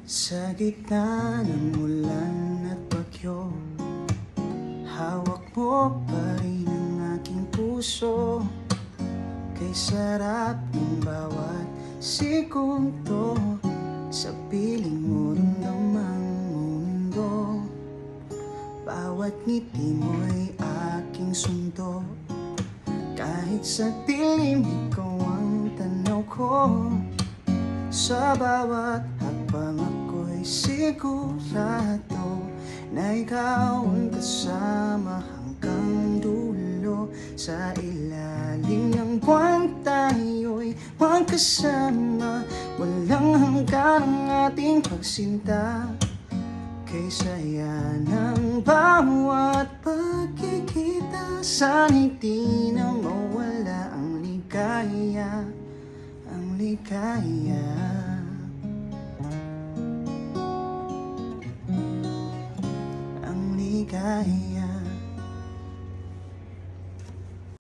Sa gitna ng ulan at bagyo, hawak mo pa rin ang aking puso. Kay sarap ng bawat segundo, sa piling mo namang mundo. Bawat ngiti mo'y aking sundo, kahit sa dilim ikaw ang tanaw ko. Sa bawat hakbang ako'y sigurado na ikaw ang kasama hanggang dulo. Sa ilalim ng buwan tayo'y magkasama, walang hanggan ang ating pagsinta. Kay saya ng bawat pagkikita, sana'y di na mawala ang ligaya, ang ligaya. Ang ligaya.